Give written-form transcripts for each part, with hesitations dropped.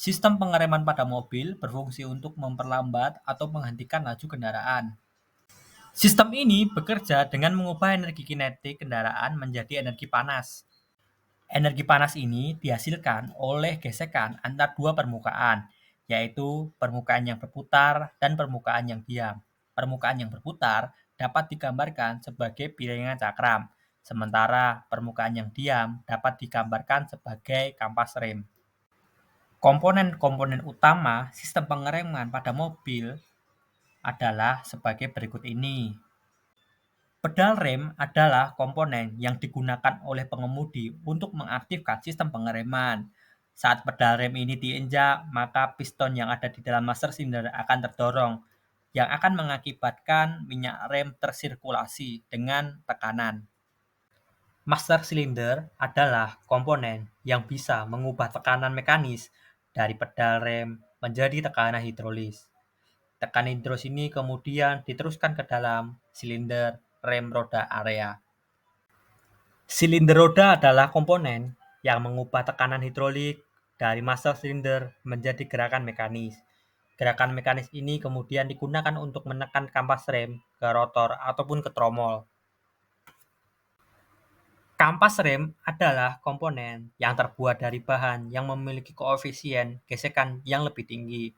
Sistem pengereman pada mobil berfungsi untuk memperlambat atau menghentikan laju kendaraan. Sistem ini bekerja dengan mengubah energi kinetik kendaraan menjadi energi panas. Energi panas ini dihasilkan oleh gesekan antar dua permukaan, yaitu permukaan yang berputar dan permukaan yang diam. Permukaan yang berputar dapat digambarkan sebagai piringan cakram, sementara permukaan yang diam dapat digambarkan sebagai kampas rem. Komponen-komponen utama sistem pengereman pada mobil adalah sebagai berikut ini. Pedal rem adalah komponen yang digunakan oleh pengemudi untuk mengaktifkan sistem pengereman. Saat pedal rem ini diinjak, maka piston yang ada di dalam master silinder akan terdorong, yang akan mengakibatkan minyak rem tersirkulasi dengan tekanan. Master silinder adalah komponen yang bisa mengubah tekanan mekanis dari pedal rem menjadi tekanan hidrolis. Tekanan hidrolis ini kemudian diteruskan ke dalam silinder rem roda area. Silinder roda adalah komponen yang mengubah tekanan hidrolik dari master silinder menjadi gerakan mekanis. Gerakan mekanis ini kemudian digunakan untuk menekan kampas rem ke rotor ataupun ke tromol. Kampas rem adalah komponen yang terbuat dari bahan yang memiliki koefisien gesekan yang lebih tinggi.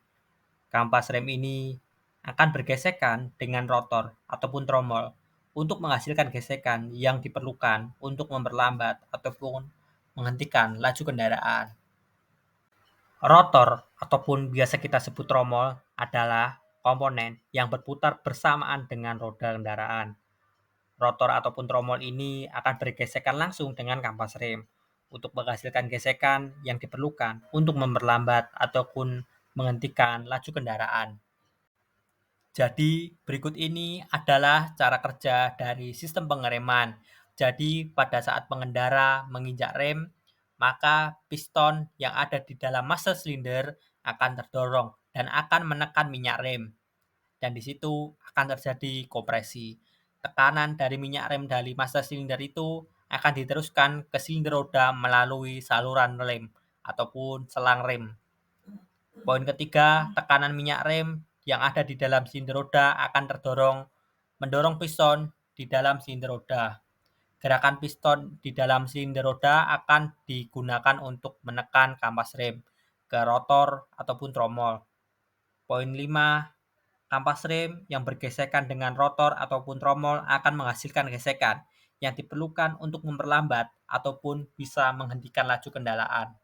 Kampas rem ini akan bergesekan dengan rotor ataupun tromol untuk menghasilkan gesekan yang diperlukan untuk memperlambat ataupun menghentikan laju kendaraan. Rotor ataupun biasa kita sebut tromol adalah komponen yang berputar bersamaan dengan roda kendaraan. Rotor ataupun tromol ini akan bergesekan langsung dengan kampas rem untuk menghasilkan gesekan yang diperlukan untuk memperlambat ataupun menghentikan laju kendaraan. Jadi, berikut ini adalah cara kerja dari sistem pengereman. Jadi, pada saat pengendara menginjak rem, maka piston yang ada di dalam master silinder akan terdorong dan akan menekan minyak rem. Dan di situ akan terjadi kompresi. Tekanan dari minyak rem dari master silinder itu akan diteruskan ke silinder roda melalui saluran rem ataupun selang rem. Poin ketiga, tekanan minyak rem yang ada di dalam silinder roda akan mendorong piston di dalam silinder roda. Gerakan piston di dalam silinder roda akan digunakan untuk menekan kampas rem ke rotor ataupun tromol. Poin 5, kampas rem yang bergesekan dengan rotor ataupun tromol akan menghasilkan gesekan yang diperlukan untuk memperlambat ataupun bisa menghentikan laju kendaraan.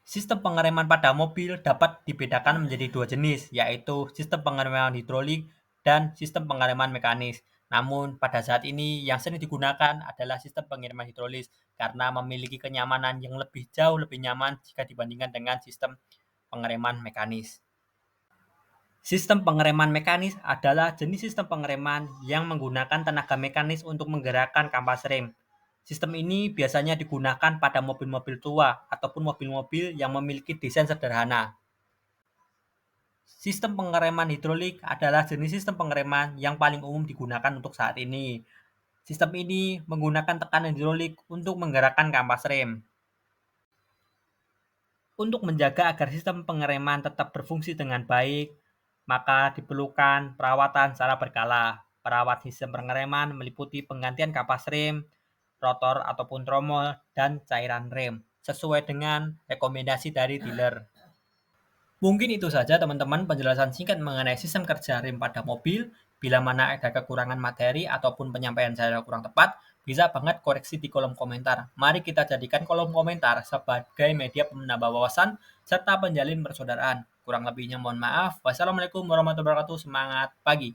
Sistem pengereman pada mobil dapat dibedakan menjadi dua jenis, yaitu sistem pengereman hidrolik dan sistem pengereman mekanis. Namun, pada saat ini yang sering digunakan adalah sistem pengereman hidrolis karena memiliki kenyamanan yang jauh lebih nyaman jika dibandingkan dengan sistem pengereman mekanis. Sistem pengereman mekanis adalah jenis sistem pengereman yang menggunakan tenaga mekanis untuk menggerakkan kampas rem. Sistem ini biasanya digunakan pada mobil-mobil tua ataupun mobil-mobil yang memiliki desain sederhana. Sistem pengereman hidrolik adalah jenis sistem pengereman yang paling umum digunakan untuk saat ini. Sistem ini menggunakan tekanan hidrolik untuk menggerakkan kampas rem. Untuk menjaga agar sistem pengereman tetap berfungsi dengan baik, maka diperlukan perawatan secara berkala. Perawat sistem pengereman meliputi penggantian kapas rem, rotor ataupun tromol, dan cairan rem, sesuai dengan rekomendasi dari dealer. Mungkin itu saja teman-teman penjelasan singkat mengenai sistem kerja rem pada mobil. Bila mana ada kekurangan materi ataupun penyampaian saya kurang tepat, bisa banget koreksi di kolom komentar. Mari kita jadikan kolom komentar sebagai media penambah wawasan serta penjalin persaudaraan. Kurang lebihnya mohon maaf. Wassalamualaikum warahmatullahi wabarakatuh. Semangat pagi.